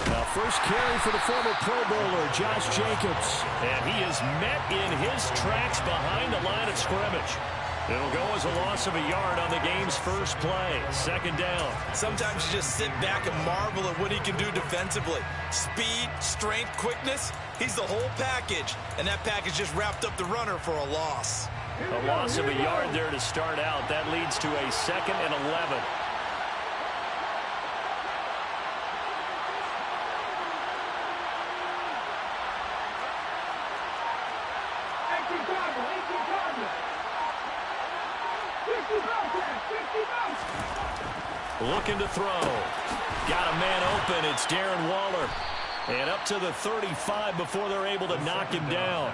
Now first carry for the former Pro Bowler, Josh Jacobs. And he is met in his tracks behind the line of scrimmage. It'll go as a loss of a yard on the game's first play. Second down. Sometimes you just sit back and marvel at what he can do defensively. Speed, strength, quickness. He's the whole package. And that package just wrapped up the runner for a loss. A loss of a yard there to start out. That leads to a 2nd and 11. Looking to throw. Got a man open. It's Darren Waller. And up to the 35 before they're able to knock him down.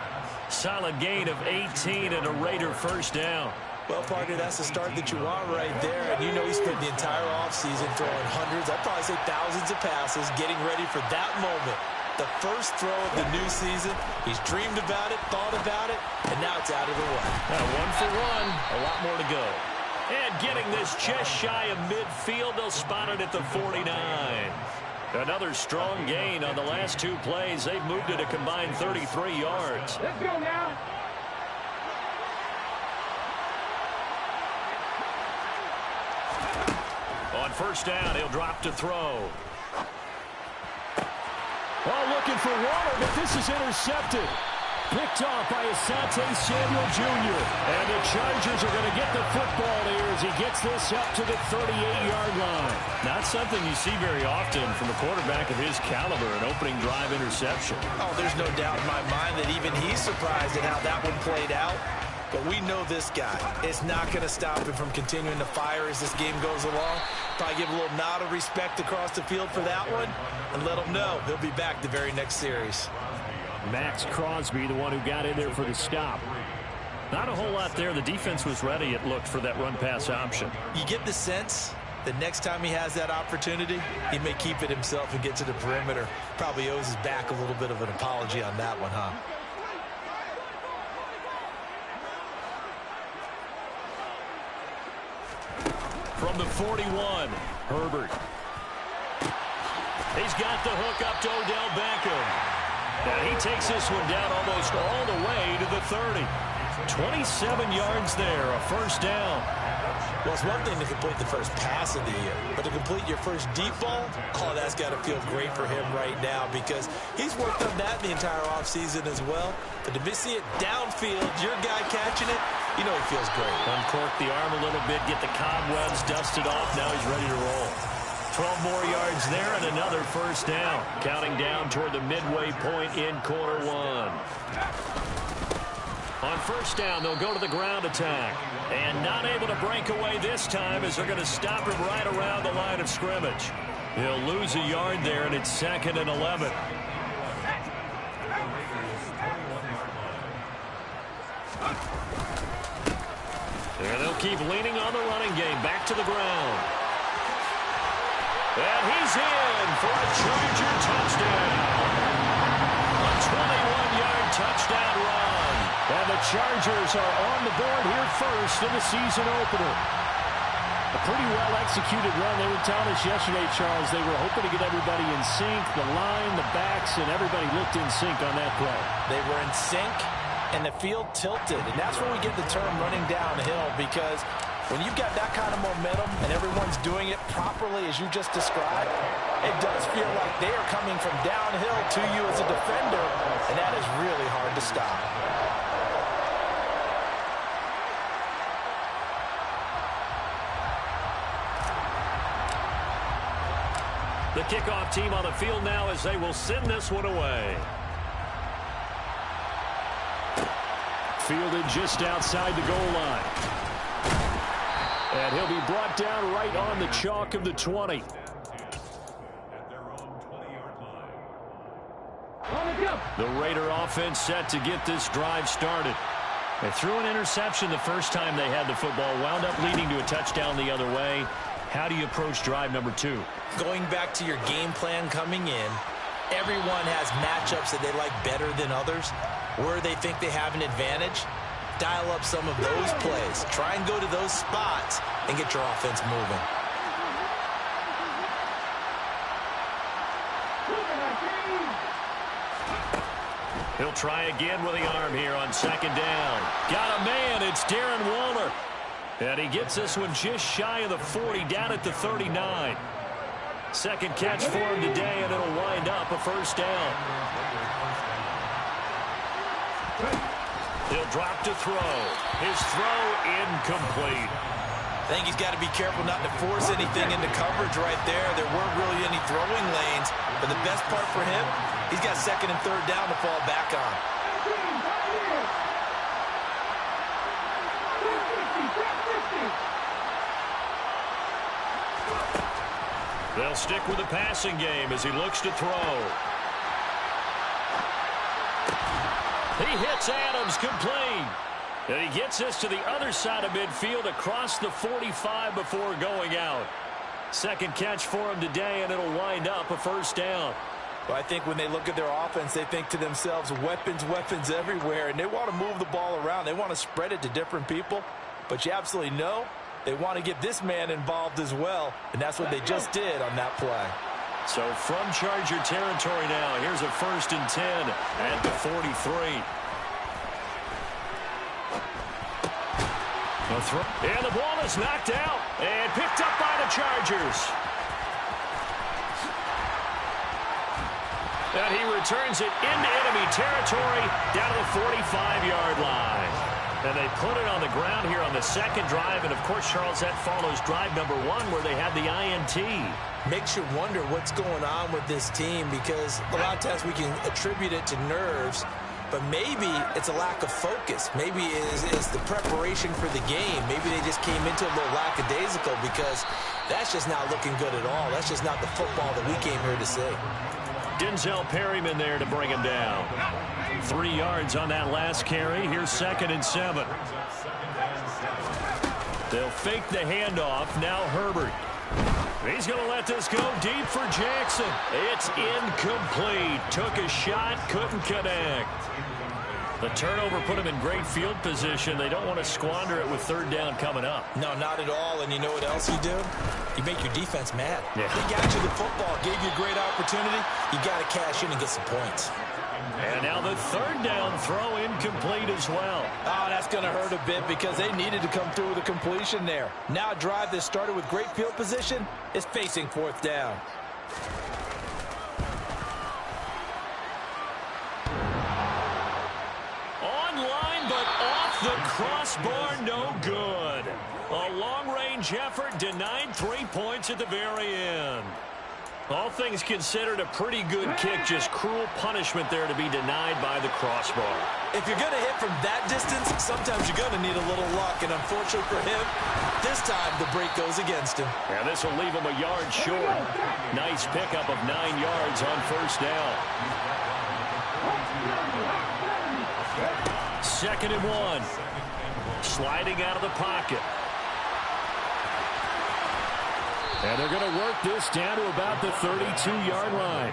Solid gain of 18 and a Raider first down. Well, partner, that's the start that you want right there. And you know he spent the entire offseason throwing hundreds, I'd probably say thousands of passes, getting ready for that moment. The first throw of the new season. He's dreamed about it, thought about it, and now it's out of the way. Now 1 for 1. A lot more to go. And getting this just shy of midfield, they'll spot it at the 49. Another strong gain on the last 2 plays. They've moved it a combined 33 yards. Let's go now. On first down, he'll drop to throw. Oh, looking for Waller, but this is intercepted. Picked off by Asante Samuel Jr. And the Chargers are going to get the football here as he gets this up to the 38-yard line. Not something you see very often from a quarterback of his caliber, an opening drive interception. Oh, there's no doubt in my mind that even he's surprised at how that one played out. But we know this guy. It's not going to stop him from continuing to fire as this game goes along. Probably give a little nod of respect across the field for that one and let him know he'll be back the very next series. Max Crosby, the one who got in there for the stop. Not a whole lot there. The defense was ready, it looked, for that run-pass option. You get the sense that next time he has that opportunity, he may keep it himself and get to the perimeter. Probably owes his back a little bit of an apology on that one, huh? From the 41, Herbert. He's got the hook up to Odell Beckham. Now he takes this one down almost all the way to the 30. 27 yards there, a first down. Well, it's one thing to complete the first pass of the year, but to complete your first deep ball, oh, that's got to feel great for him right now because he's worked on that the entire offseason as well. But to see it downfield, your guy catching it, you know he feels great. Uncork the arm a little bit, get the cobwebs dusted off. Now he's ready to roll. 12 more yards there and another first down. Counting down toward the midway point in quarter 1. On first down, they'll go to the ground attack. And not able to break away this time as they're going to stop him right around the line of scrimmage. He'll lose a yard there, and it's 2nd and 11. And they'll keep leaning on the running game. Back to the ground. And he's in for a Charger touchdown. A 21-yard touchdown run. And the Chargers are on the board here first in the season opener. A pretty well-executed run. They were telling us yesterday, Charles, they were hoping to get everybody in sync. The line, the backs, and everybody looked in sync on that play. They were in sync, and the field tilted. And that's where we get the term running downhill because when you've got that kind of momentum and everyone's doing it properly as you just described, it does feel like they are coming from downhill to you as a defender, and that is really hard to stop. The kickoff team on the field now as they will send this one away. Fielded just outside the goal line. And he'll be brought down right on the chalk of the 20. The Raider offense set to get this drive started. They threw an interception the first time they had the football, wound up leading to a touchdown the other way. How do you approach drive number 2? Going back to your game plan coming in, everyone has matchups that they like better than others. Where they think they have an advantage, dial up some of those plays. Try and go to those spots and get your offense moving. He'll try again with the arm here on second down. Got a man. It's Darren Waller. And he gets this one just shy of the 40, down at the 39. Second catch for him today, and it'll wind up a first down. He'll drop to throw. His throw incomplete. I think he's got to be careful not to force anything into coverage right there. There weren't really any throwing lanes. But the best part for him, he's got second and third down to fall back on. They'll stick with the passing game as he looks to throw. He hits Adams complete. And he gets this to the other side of midfield across the 45 before going out. Second catch for him today, and it'll wind up a first down. Well, I think when they look at their offense, they think to themselves, weapons, weapons everywhere, and they want to move the ball around. They want to spread it to different people, but you absolutely know they want to get this man involved as well, and that's what they just did on that play. So from Charger territory now, here's a 1st and 10 at the 43. And the ball is knocked out and picked up by the Chargers. And he returns it into enemy territory down to the 45-yard line. And they put it on the ground here on the second drive. And, of course, Charles, that follows drive number 1 where they had the INT. Makes you wonder what's going on with this team, because a lot of times we can attribute it to nerves, but maybe it's a lack of focus. Maybe it's the preparation for the game. Maybe they just came into a little lackadaisical, because that's just not looking good at all. That's just not the football that we came here to see. Denzel Perryman there to bring him down. 3 yards on that last carry. Here's 2nd and 7. They'll fake the handoff. Now Herbert. He's going to let this go deep for Jackson. It's incomplete. Took a shot, couldn't connect. The turnover put him in great field position. They don't want to squander it with 3rd down coming up. No, not at all. And you know what else you do? You make your defense mad. Yeah. They got you the football, gave you a great opportunity. You got to cash in and get some points. And now the 3rd down throw incomplete as well. Oh, that's going to hurt a bit, because they needed to come through with a completion there. Now a drive that started with great field position is facing 4th down. Online, but off the crossbar, no good. A long-range effort denied 3 points at the very end. All things considered, a pretty good kick, just cruel punishment there to be denied by the crossbar. If you're going to hit from that distance, sometimes you're going to need a little luck, and unfortunately for him, this time the break goes against him. And this will leave him a yard short. Nice pickup of 9 yards on 1st down. 2nd and 1. Sliding out of the pocket. And they're going to work this down to about the 32-yard line.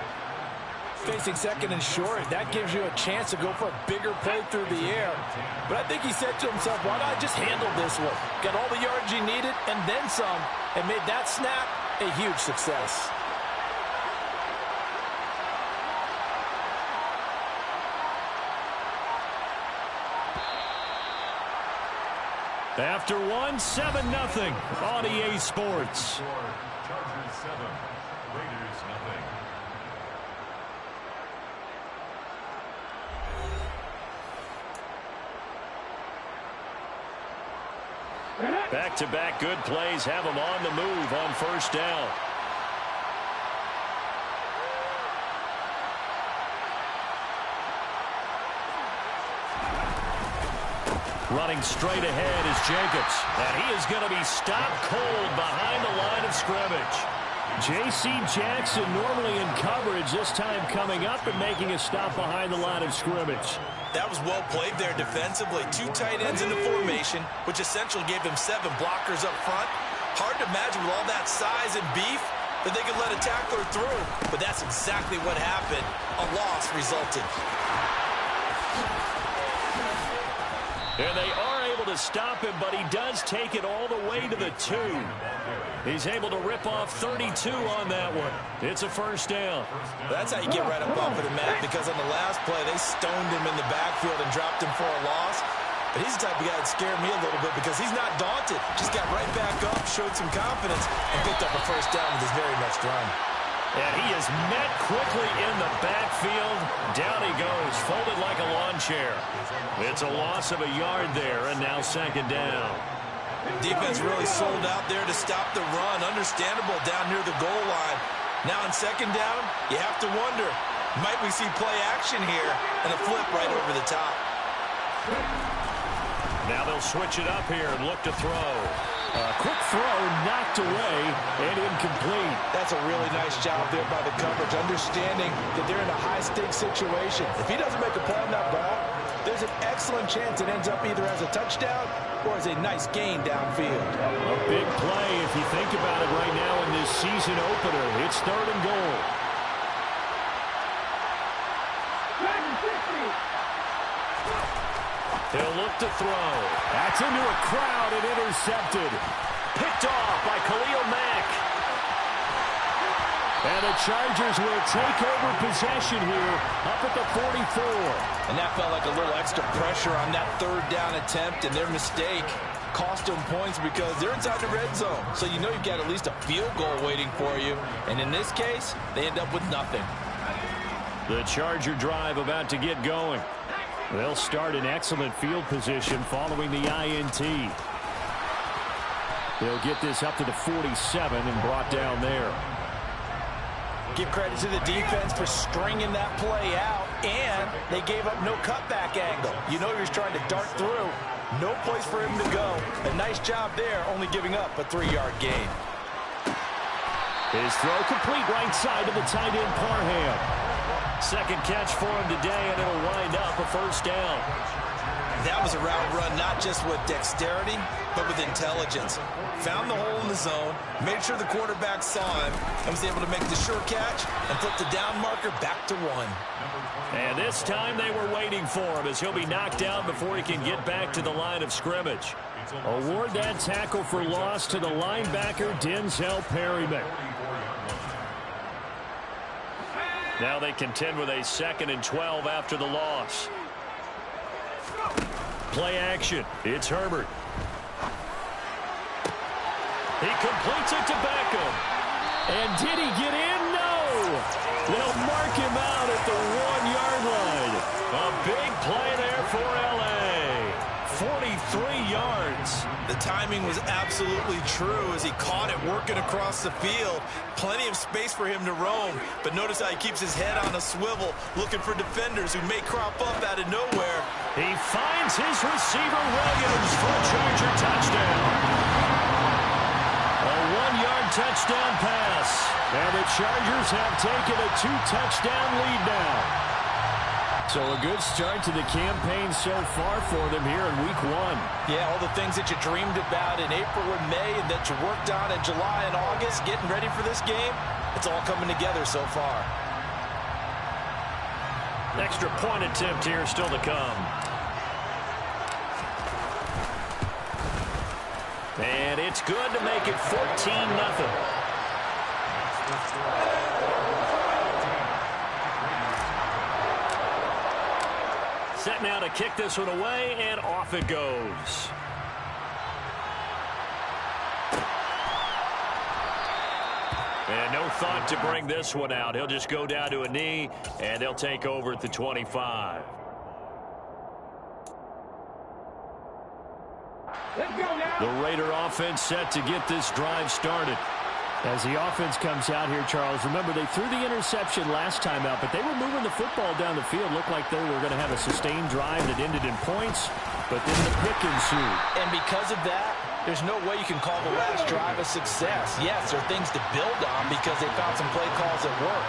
Facing 2nd and short, that gives you a chance to go for a bigger play through the air. But I think he said to himself, why not just handle this one? Got all the yards he needed and then some, and made that snap a huge success. After 1, 7-0 on EA Sports. Chargers 7, Raiders 0. Back-to-back good plays have him on the move on 1st down. Running straight ahead is Jacobs. And he is going to be stopped cold behind the line of scrimmage. J.C. Jackson normally in coverage, this time coming up and making a stop behind the line of scrimmage. That was well played there defensively. 2 tight ends in the formation, which essentially gave them 7 blockers up front. Hard to imagine with all that size and beef that they could let a tackler through. But that's exactly what happened. A loss resulted. And they are able to stop him, but he does take it all the way to the 2. He's able to rip off 32 on that one. It's a first down. That's how you get right up off of the mat, because on the last play, they stoned him in the backfield and dropped him for a loss. But he's the type of guy that scared me a little bit because he's not daunted. Just got right back up, showed some confidence, and picked up a first down with his very next run. And he is met quickly in the backfield. Down he goes, folded like a lawn chair. It's a loss of a yard there, and now second down. Defense really sold out there to stop the run. Understandable down near the goal line. Now on second down, you have to wonder, might we see play action here and a flip right over the top? Now they'll switch it up here and look to throw. Quick throw, knocked away, and incomplete. That's a really nice job there by the coverage, understanding that they're in a high-stakes situation. If he doesn't make a play on that ball, there's an excellent chance it ends up either as a touchdown or as a nice gain downfield. A big play if you think about it right now in this season opener. It's 3rd and goal. He'll look to throw. That's into a crowd and intercepted. Picked off by Khalil Mack. And the Chargers will take over possession here up at the 44. And that felt like a little extra pressure on that 3rd down attempt, and their mistake cost them points because they're inside the red zone. So you know you've got at least a field goal waiting for you. And in this case, they end up with nothing. The Charger drive about to get going. They'll start in excellent field position following the INT. They'll get this up to the 47 and brought down there. Give credit to the defense for stringing that play out, and they gave up no cutback angle. You know you're trying to dart through. No place for him to go. A nice job there, only giving up a 3-yard gain. His throw complete right side to the tight end Parham. Second catch for him today, and it'll wind up a first down. That was a route run not just with dexterity, but with intelligence. Found the hole in the zone, made sure the quarterback saw him, and was able to make the sure catch and flip the down marker back to 1. And this time they were waiting for him as he'll be knocked down before he can get back to the line of scrimmage. Award that tackle for loss to the linebacker, Denzel Perryman. Now they contend with a 2nd and 12 after the loss. Play action. It's Herbert. He completes it to Beckham. And did he get in? No. They'll mark him out at the 1-yard line. A big play there for L.A. 43 yards. The timing was absolutely true as he caught it working across the field. Plenty of space for him to roam, but notice how he keeps his head on a swivel, looking for defenders who may crop up out of nowhere. He finds his receiver, Williams, for a Charger touchdown. A 1-yard touchdown pass. And the Chargers have taken a 2-touchdown lead now. So a good start to the campaign so far for them here in week 1. Yeah, all the things that you dreamed about in April and May and that you worked on in July and August, getting ready for this game, it's all coming together so far. Extra point attempt here still to come. And it's good to make it 14-0. Set now to kick this one away, and off it goes. And no thought to bring this one out. He'll just go down to a knee, and they'll take over at the 25. The Raider offense set to get this drive started. As the offense comes out here, Charles, remember they threw the interception last time out, but they were moving the football down the field. Looked like they were going to have a sustained drive that ended in points, but then the pick ensued. And because of that, there's no way you can call the last drive a success. Yes, there are things to build on because they found some play calls that work.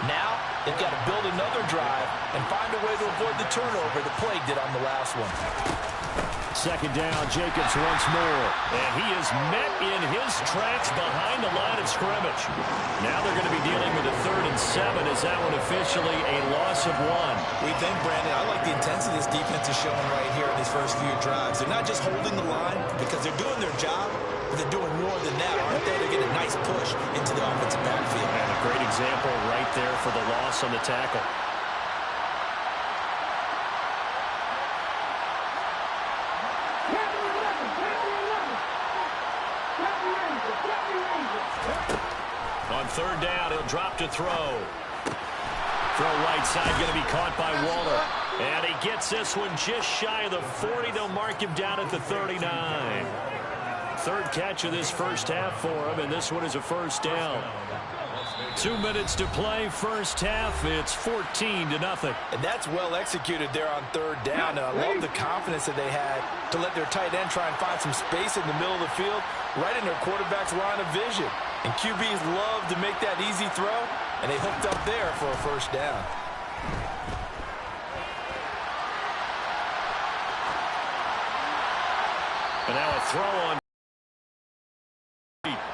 Now, they've got to build another drive and find a way to avoid the turnover that plagued it on the last one. second down. Jacobs once more. And he is met in his tracks behind the line of scrimmage. Now they're going to be dealing with a 3rd and 7. Is that one officially a loss of 1? We think, Brandon, I like the intensity this defense is showing right here in these first few drives. They're not just holding the line because they're doing their job, but they're doing more than that, aren't they? They're getting a nice push into the offensive backfield. And a great example right there for the loss on the tackle. On 3rd down, he'll drop to throw. Throw right side, going to be caught by Waller. And he gets this one just shy of the 40. They'll mark him down at the 39. 3rd catch of this first half for him, and this one is a first down. 2 minutes to play, first half. It's 14-0. And that's well executed there on 3rd down. And I love the confidence that they had to let their tight end try and find some space in the middle of the field, right in their quarterback's line of vision. And QBs love to make that easy throw, and they hooked up there for a first down. And now a throw on.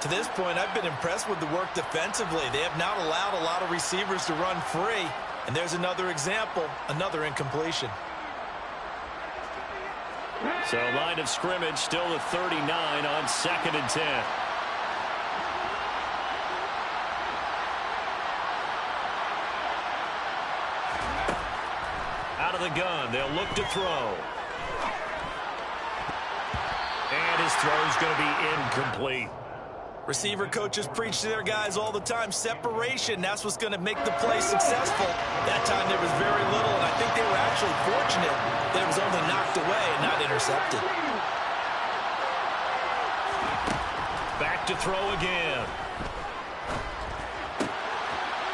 To this point, I've been impressed with the work defensively. They have not allowed a lot of receivers to run free. And there's another example, another incompletion. So line of scrimmage still at 39 on 2nd and 10. Out of the gun, they'll look to throw. And his throw is going to be incomplete. Receiver coaches preach to their guys all the time. Separation, that's what's going to make the play successful. That time there was very little, and I think they were actually fortunate that it was only knocked away and not intercepted. Back to throw again.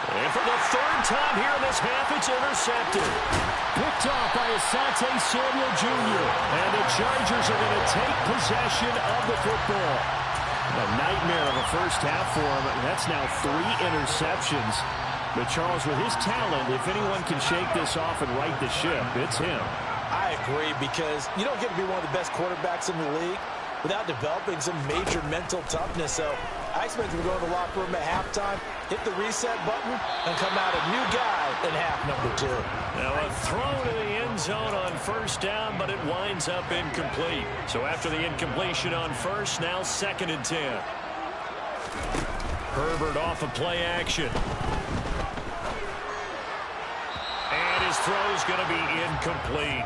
And for the 3rd time here in this half, it's intercepted. Picked off by Asante Samuel Jr. And the Chargers are going to take possession of the football. A nightmare of a first half for him. That's now 3 interceptions. But Charles, with his talent, if anyone can shake this off and right the ship, it's him. I agree, because you don't get to be one of the best quarterbacks in the league without developing some major mental toughness. So I expect him to go in the locker room at halftime, hit the reset button, and come out a new guy in half number 2. Now a throw to the end zone on first down, but it winds up incomplete. So after the incompletion on first, now 2nd and 10. Herbert off of play action. And his throw is going to be incomplete.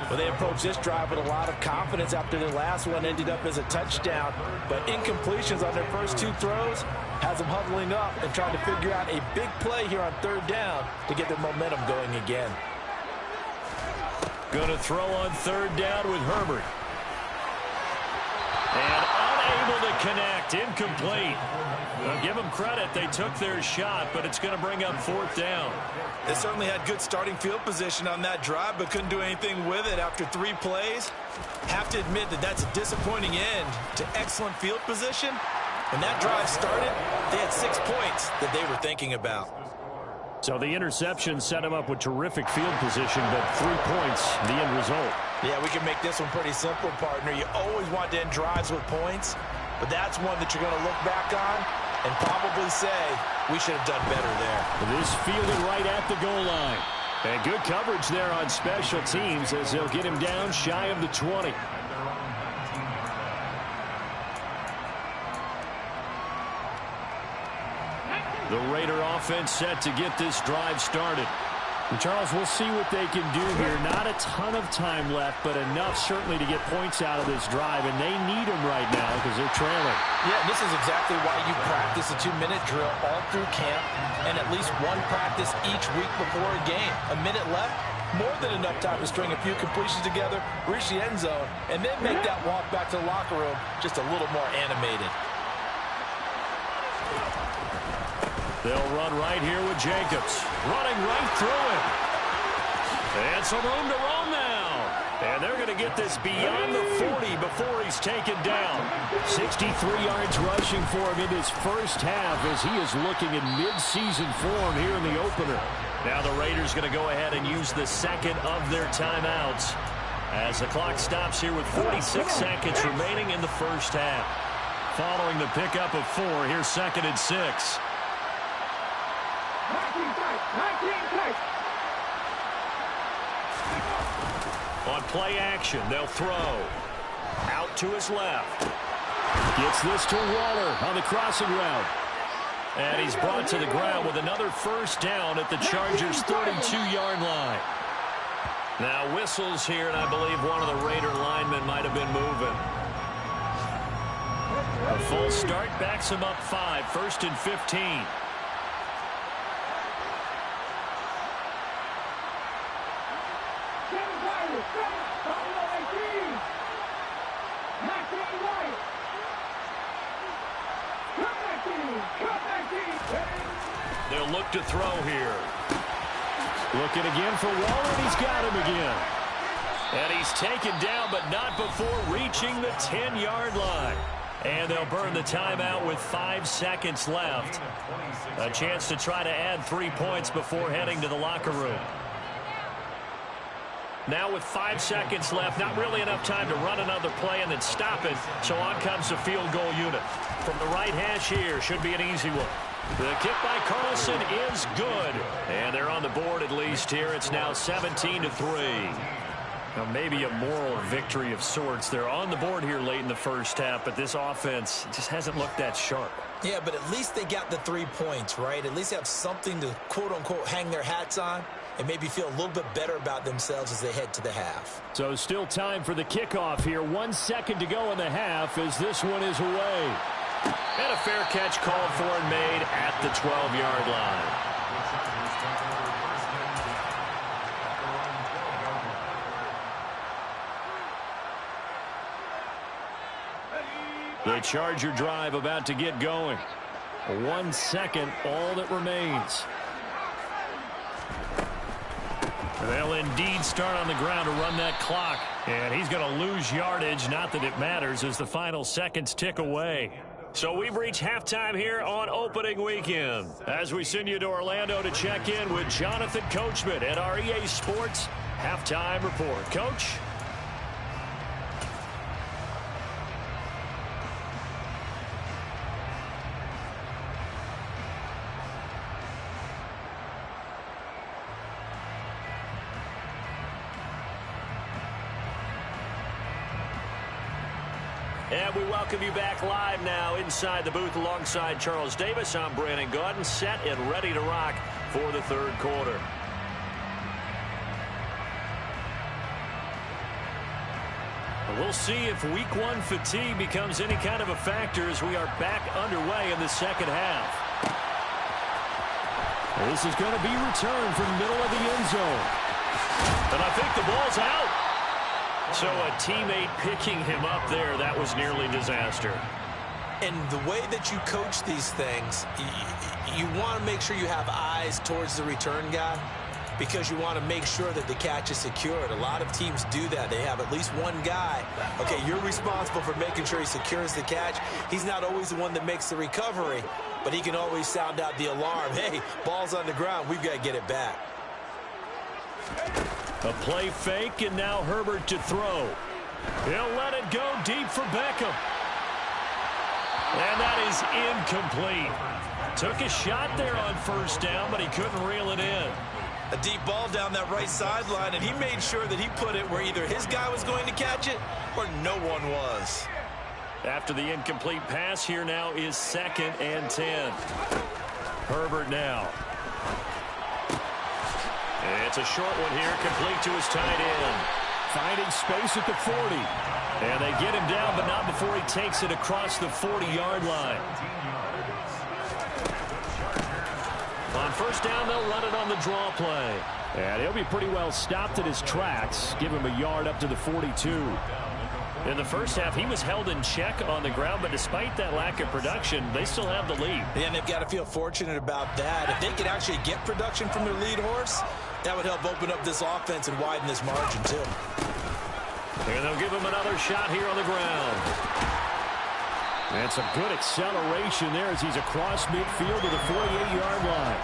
Well, they approached this drive with a lot of confidence after their last one ended up as a touchdown. But incompletions on their first 2 throws has them huddling up and trying to figure out a big play here on 3rd down to get their momentum going again. Going to throw on 3rd down with Herbert. And unable to connect. Incomplete. Well, give them credit. They took their shot, but it's going to bring up 4th down. They certainly had good starting field position on that drive, but couldn't do anything with it after 3 plays. Have to admit that that's a disappointing end to excellent field position. When that drive started, they had 6 points that they were thinking about. So the interception set him up with terrific field position, but 3 points, the end result. Yeah, we can make this one pretty simple, partner. You always want to end drives with points, but that's one that you're going to look back on and probably say, we should have done better there. This fielded right at the goal line. And good coverage there on special teams as they'll get him down shy of the 20. The Raider offense set to get this drive started. And Charles, we'll see what they can do here. Not a ton of time left, but enough certainly to get points out of this drive, and they need them right now because they're trailing. Yeah, this is exactly why you practice a 2-minute drill all through camp and at least one practice each week before a game. A minute left, more than enough time to string a few completions together, reach the end zone, and then make that walk back to the locker room just a little more animated. They'll run right here with Jacobs. Running right through him. And some room to roam now. And they're going to get this beyond the 40 before he's taken down. 63 yards rushing for him in his first half as he is looking in mid-season form here in the opener. Now the Raiders going to go ahead and use the second of their timeouts. As the clock stops here with 46 seconds remaining in the first half. Following the pickup of 4, here's 2nd and 6. On play action, they'll throw. Out to his left. Gets this to Waller on the crossing route. And he's brought to the ground with another first down at the Chargers' 32-yard line. Now whistles here, and I believe one of the Raider linemen might have been moving. A full start backs him up 5, 1st and 15. They'll look to throw here. Looking again for Waller, and he's got him again. And he's taken down, but not before reaching the 10-yard line. And they'll burn the timeout with 5 seconds left. A chance to try to add 3 points before heading to the locker room. Now with 5 seconds left, not really enough time to run another play and then stop it. So on comes the field goal unit. From the right hash here, should be an easy one. The kick by Carlson is good. And they're on the board at least here. It's now 17-3. Now maybe a moral victory of sorts. They're on the board here late in the first half, but this offense just hasn't looked that sharp. Yeah, but at least they got the 3 points, right? At least they have something to, quote-unquote, hang their hats on and maybe feel a little bit better about themselves as they head to the half. So still time for the kickoff here. 1 second to go in the half as this one is away. And a fair catch called for and made at the 12-yard line. The Charger drive about to get going. 1 second, all that remains. They'll indeed start on the ground to run that clock. And he's going to lose yardage, not that it matters, as the final seconds tick away. So we've reached halftime here on opening weekend. As we send you to Orlando to check in with Jonathan Coachman at our EA Sports Halftime Report. Coach? And we welcome you back live now inside the booth alongside Charles Davis. I'm Brandon Gaudin, set and ready to rock for the third quarter. We'll see if week 1 fatigue becomes any kind of a factor as we are back underway in the second half. This is going to be returned from the middle of the end zone. And I think the ball's out. So a teammate picking him up there, that was nearly disaster. And the way that you coach these things, you want to make sure you have eyes towards the return guy because you want to make sure that the catch is secured. A lot of teams do that. They have at least one guy. Okay, you're responsible for making sure he secures the catch. He's not always the one that makes the recovery, but he can always sound out the alarm. Hey, ball's on the ground. We've got to get it back. A play fake, and now Herbert to throw. He'll let it go deep for Beckham. And that is incomplete. Took a shot there on first down, but he couldn't reel it in. A deep ball down that right sideline, and he made sure that he put it where either his guy was going to catch it or no one was. After the incomplete pass, here now is 2nd and 10. Herbert now. It's a short one here, complete to his tight end. Finding space at the 40. And they get him down, but not before he takes it across the 40-yard line. On first down, they'll run it on the draw play. And he'll be pretty well stopped at his tracks. Give him a yard up to the 42. In the first half, he was held in check on the ground, but despite that lack of production, they still have the lead. And they've got to feel fortunate about that. If they could actually get production from their lead horse, that would help open up this offense and widen this margin, too. And they'll give him another shot here on the ground. And some good acceleration there as he's across midfield to the 48-yard line.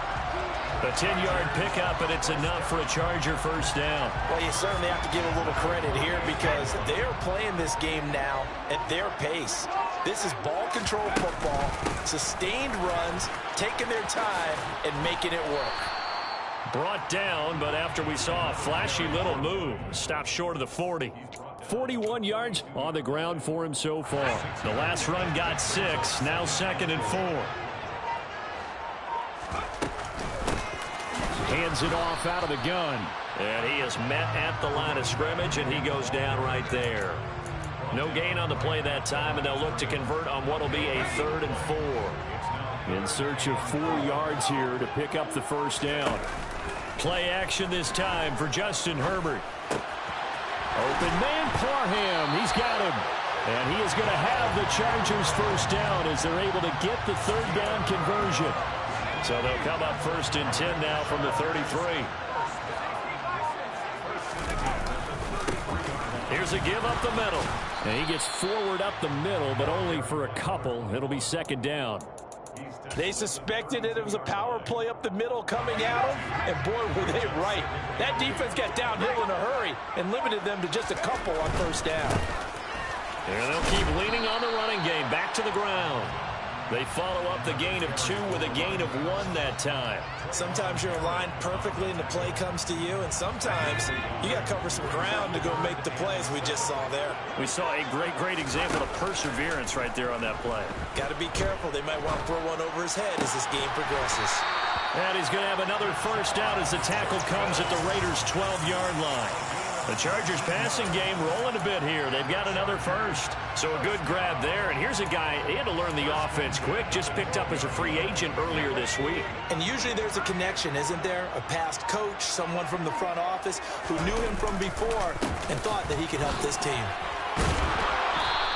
A 10-yard pickup, and it's enough for a Charger first down. Well, you certainly have to give a little credit here because they're playing this game now at their pace. This is ball control football, sustained runs, taking their time, and making it work. Brought down, but after we saw a flashy little move, stopped short of the 40. 41 yards on the ground for him so far. The last run got 6, now 2nd and 4. Hands it off out of the gun. And he is met at the line of scrimmage, and he goes down right there. No gain on the play that time, and they'll look to convert on what will be a 3rd and 4. In search of 4 yards here to pick up the first down. Play action this time for Justin Herbert. Open man, Parham. He's got him. And he is going to have the Chargers first down as they're able to get the 3rd down conversion. So they'll come up 1st and 10 now from the 33. Here's a give up the middle. And he gets forward up the middle, but only for a couple. It'll be 2nd down. They suspected that it was a power play up the middle coming at them, and boy, were they right. That defense got downhill in a hurry and limited them to just a couple on 1st down. And they'll keep leaning on the running game. Back to the ground. They follow up the gain of 2 with a gain of 1 that time. Sometimes you're aligned perfectly and the play comes to you, and sometimes you got to cover some ground to go make the plays we just saw there. We saw a great example of perseverance right there on that play. Got to be careful. They might want to throw one over his head as this game progresses. And he's going to have another first down as the tackle comes at the Raiders' 12-yard line. The Chargers passing game rolling a bit here. They've got another first. So a good grab there. And here's a guy, he had to learn the offense quick, just picked up as a free agent earlier this week. And usually there's a connection, isn't there? A past coach, someone from the front office who knew him from before and thought that he could help this team.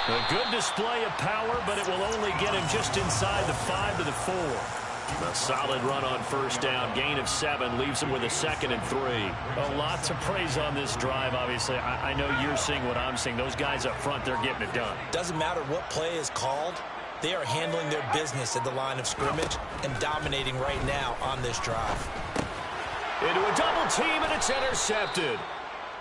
A good display of power, but it will only get him just inside the 5 to the 4. A solid run on first down. Gain of 7 leaves him with a 2nd and 3. A lot to praise on this drive, obviously. I know you're seeing what I'm seeing. Those guys up front, they're getting it done. Doesn't matter what play is called. They are handling their business at the line of scrimmage and dominating right now on this drive. Into a double team, and it's intercepted.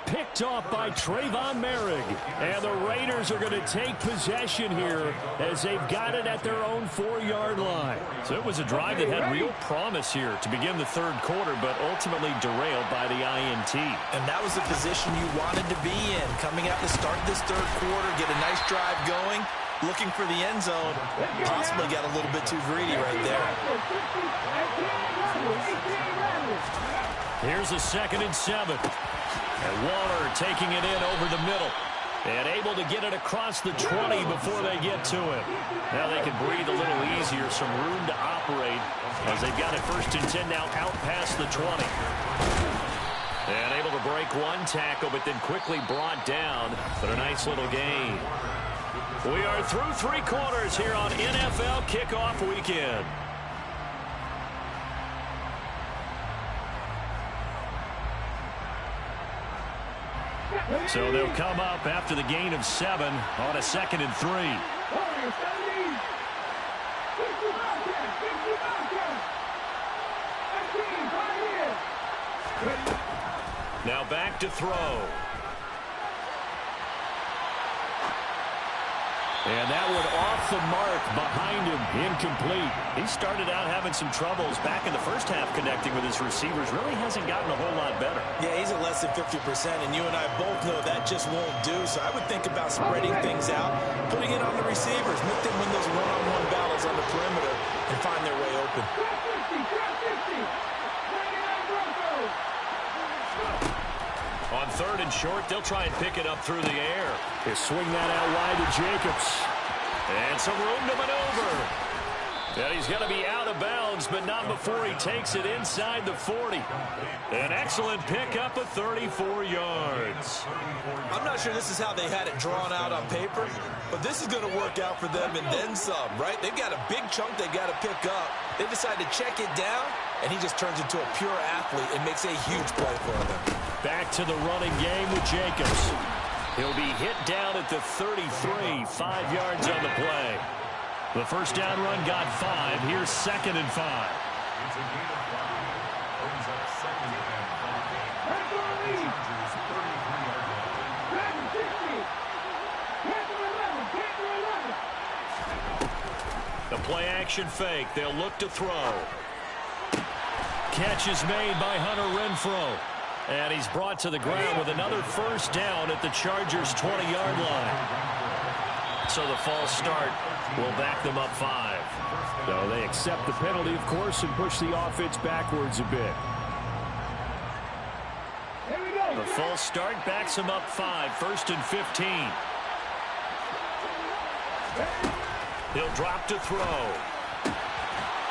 Picked off by Trayvon Merrick. And the Raiders are going to take possession here as they've got it at their own 4-yard line. So it was a drive that had real promise here to begin the 3rd quarter, but ultimately derailed by the INT. And that was the position you wanted to be in. Coming out to start this 3rd quarter, get a nice drive going, looking for the end zone. Possibly got a little bit too greedy right there. Here's a 2nd and 7. And Waller taking it in over the middle. And able to get it across the 20 before they get to it. Now they can breathe a little easier, some room to operate as they've got it 1st and 10 now out past the 20. And able to break one tackle, but then quickly brought down. But a nice little gain. We are through 3 quarters here on NFL Kickoff Weekend. So they'll come up after the gain of 7 on a 2nd and 3. Now back to throw. And that one off the mark behind him, incomplete. He started out having some troubles back in the first half connecting with his receivers. Really hasn't gotten a whole lot better. Yeah, he's at less than 50%, and you and I both know that just won't do. So I would think about spreading things out, putting it on the receivers, make them win those one-on-one battles on the perimeter and find their way open. On 3rd and short, they'll try and pick it up through the air. They swing that out wide to Jacobs. And some room to maneuver. And he's going to be out of bounds, but not before he takes it inside the 40. An excellent pickup of 34 yards. I'm not sure this is how they had it drawn out on paper, but this is going to work out for them and then some, right? They've got a big chunk they got to pick up. They decide to check it down, and he just turns into a pure athlete and makes a huge play for them. Back to the running game with Jacobs. He'll be hit down at the 33, 5 yards on the play. The first down run got 5. Here's 2nd and 5. It's a gain of 5. Brings up 2nd and 5. Chargers 33-yard line. The play action fake. They'll look to throw. Catch is made by Hunter Renfrow. And he's brought to the ground with another first down at the Chargers' 20-yard line. So the false start will back them up 5. So they accept the penalty, of course, and push the offense backwards a bit. The false start backs them up 5, 1st and 15. He'll drop to throw.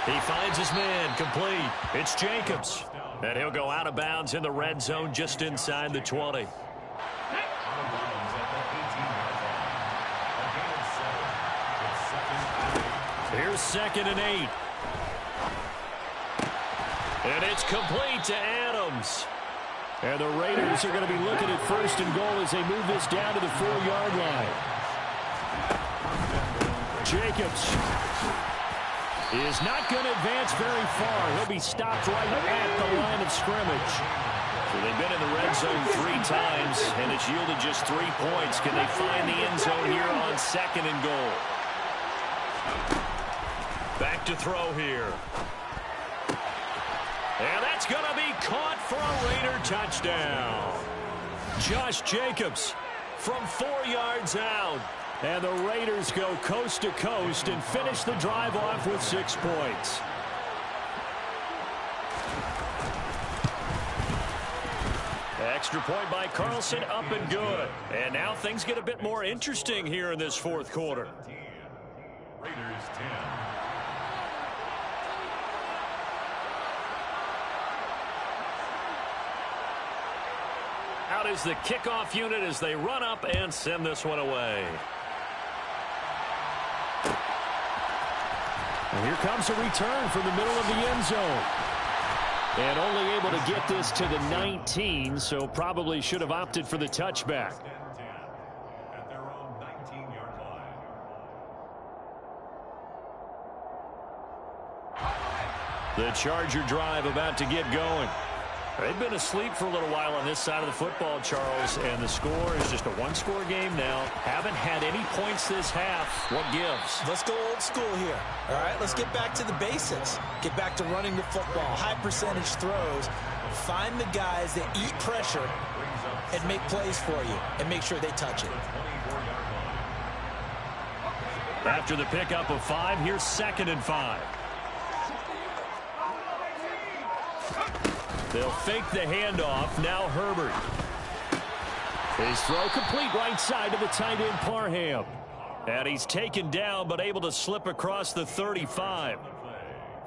He finds his man, complete. It's Jacobs. And he'll go out of bounds in the red zone just inside the 20. Here's 2nd and 8. And it's complete to Adams. And the Raiders are going to be looking at 1st and goal as they move this down to the 4-yard line. Jacobs is not going to advance very far. He'll be stopped right at the line of scrimmage. So they've been in the red zone 3 times, and it's yielded just 3 points. Can they find the end zone here on 2nd and goal? Back to throw here. And that's going to be caught for a Raider touchdown. Josh Jacobs from 4 yards out. And the Raiders go coast to coast and finish the drive off with 6 points. Extra point by Carlson, up and good. And now things get a bit more interesting here in this 4th quarter. Raiders 10. Out is the kickoff unit as they run up and send this one away. And here comes a return from the middle of the end zone. And only able to get this to the 19, so probably should have opted for the touchback. At their own 19-yard line. The Charger drive about to get going. They've been asleep for a little while on this side of the football, Charles, and the score is just a 1-score game now. Haven't had any points this half. What gives? Let's go old school here. All right, let's get back to the basics. Get back to running the football, high percentage throws. Find the guys that eat pressure and make plays for you and make sure they touch it. After the pickup of 5, here's 2nd and 5. They'll fake the handoff. Now Herbert. His throw complete right side to the tight end Parham. And he's taken down but able to slip across the 35.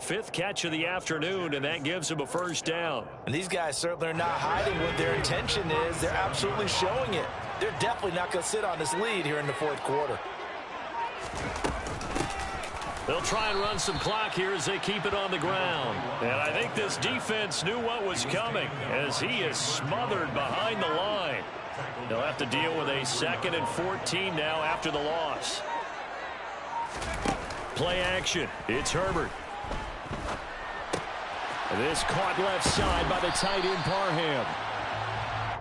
5th catch of the afternoon, and that gives him a first down. And these guys certainly are not hiding what their intention is. They're absolutely showing it. They're definitely not going to sit on this lead here in the 4th quarter. They'll try and run some clock here as they keep it on the ground. And I think this defense knew what was coming as he is smothered behind the line. They'll have to deal with a 2nd and 14 now after the loss. Play action. It's Herbert. This caught left side by the tight end Parham.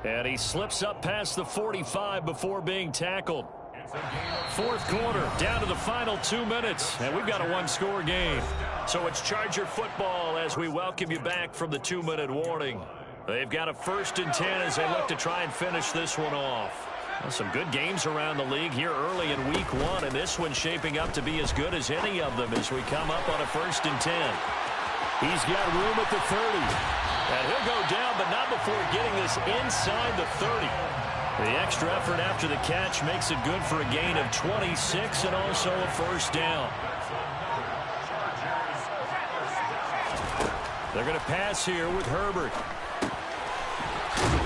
And he slips up past the 45 before being tackled. 4th quarter, down to the final 2 minutes, and we've got a 1-score game. So it's Charger football as we welcome you back from the 2-minute warning. They've got a 1st and 10 as they look to try and finish this one off. Well, some good games around the league here early in week 1, and this one's shaping up to be as good as any of them as we come up on a 1st and 10. He's got room at the 30. And he'll go down, but not before getting this inside the 30. The extra effort after the catch makes it good for a gain of 26 and also a first down. They're going to pass here with Herbert.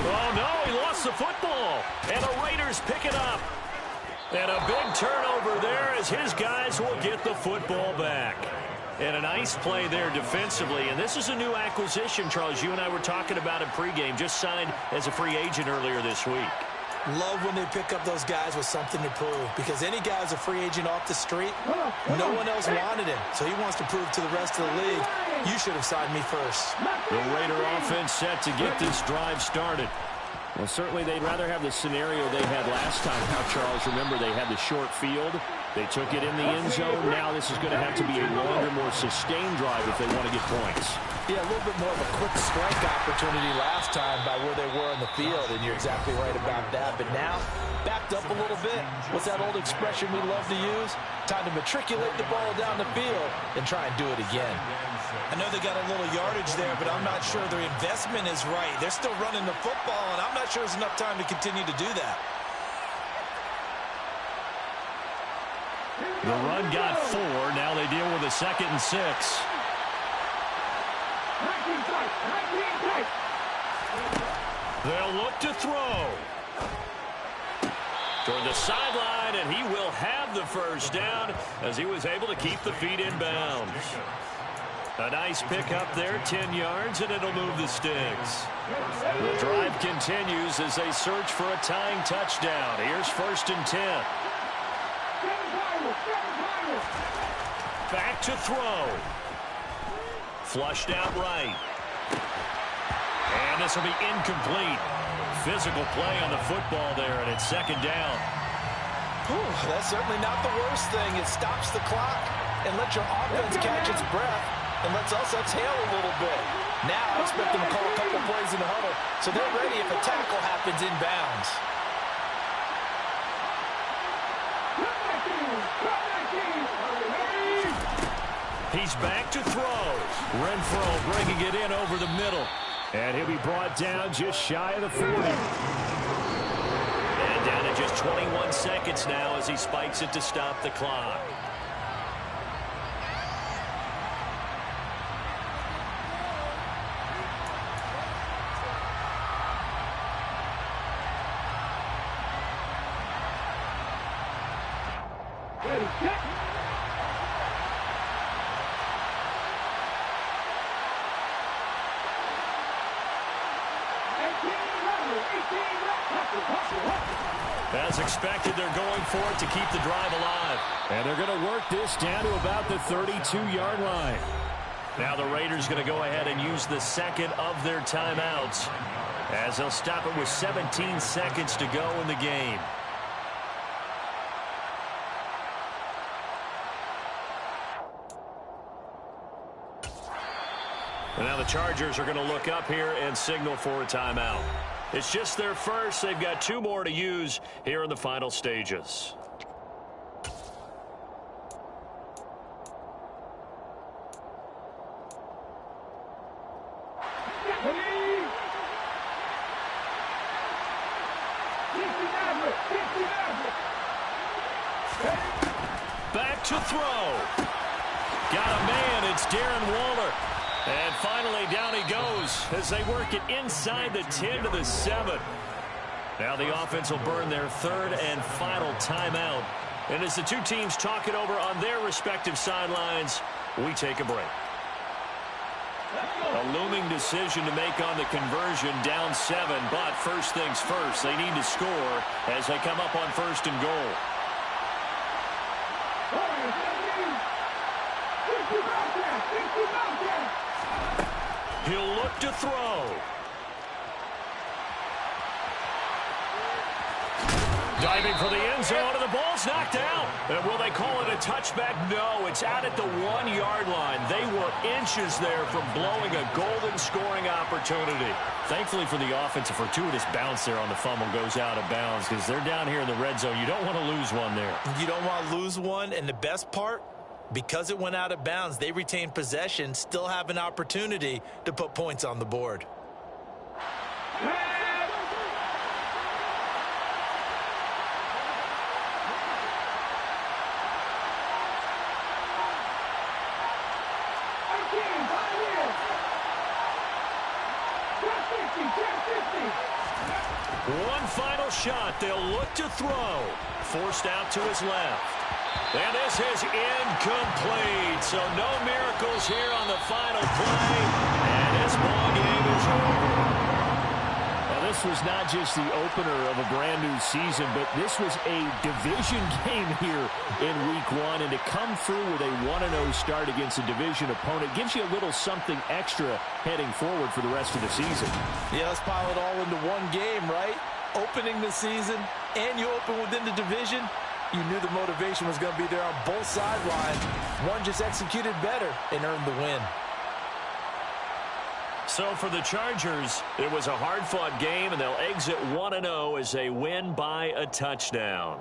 Oh, no, he lost the football. And the Raiders pick it up. And a big turnover there as his guys will get the football back. And a nice play there defensively. And this is a new acquisition, Charles. You and I were talking about in pregame. Just signed as a free agent earlier this week. Love when they pick up those guys with something to prove, because any guy's a free agent off the street, no one else wanted him, so he wants to prove to the rest of the league You should have signed me first. The Raider offense set to get this drive started. Well, certainly they'd rather have the scenario they had last time. Now, Charles, remember they had the short field. They took it in the end zone. Now this is going to have to be a longer, more sustained drive if they want to get points. Yeah, a little bit more of a quick strike opportunity last time by where they were on the field, and you're exactly right about that. But now, backed up a little bit. What's that old expression we love to use? Time to matriculate the ball down the field and try and do it again. I know they got a little yardage there, but I'm not sure their investment is right. They're still running the football, and I'm not sure there's enough time to continue to do that. The run got 4. Now they deal with a 2nd and 6. They'll look to throw. Toward the sideline, and he will have the first down as he was able to keep the feet in bounds. A nice pick up there, 10 yards, and it'll move the sticks. The drive continues as they search for a tying touchdown. Here's 1st and 10. Back to throw. Flushed out right. And this will be incomplete. Physical play on the football there, and it's 2nd down. That's certainly not the worst thing. It stops the clock and lets your offense catch its breath and lets us exhale a little bit. Now I expect them to call a couple plays in the huddle so they're ready if a tackle happens inbounds. He's back to throw. Renfro bringing it in over the middle. And he'll be brought down just shy of the 40. And down to just 21 seconds now as he spikes it to stop the clock. As expected, they're going for it to keep the drive alive. And they're going to work this down to about the 32-yard line. Now the Raiders going to go ahead and use the 2nd of their timeouts as they'll stop it with 17 seconds to go in the game. And now the Chargers are going to look up here and signal for a timeout. It's just their first. They've got 2 more to use here in the final stages. Back to throw. Got a man. It's Darren Waller. And finally, down he goes as they work it inside the 10 to the 7. Now the offense will burn their 3rd and final timeout. And as the 2 teams talk it over on their respective sidelines, we take a break. A looming decision to make on the conversion, down 7. But first things first, they need to score as they come up on 1st and goal. He'll look to throw. Diving for the end zone, and the ball's knocked out. And will they call it a touchback? No, it's out at the 1-yard line. They were inches there from blowing a golden scoring opportunity. Thankfully for the offense, a fortuitous bounce there on the fumble goes out of bounds because they're down here in the red zone. You don't want to lose one there. You don't want to lose one, and the best part, because it went out of bounds, they retain possession, still have an opportunity to put points on the board. One final shot. They'll look to throw. Forced out to his left. And this is incomplete. So no miracles here on the final play. And this ball game is over. Now This was not just the opener of a brand new season, but this was a division game here in week 1. And to come through with a 1-0 start against a division opponent gives you a little something extra heading forward for the rest of the season. Yeah, let's pile it all into one game, right? Opening the season, and you open within the division. You knew the motivation was going to be there on both sidelines. One just executed better and earned the win. So for the Chargers, it was a hard-fought game, and they'll exit 1-0 as they win by a touchdown.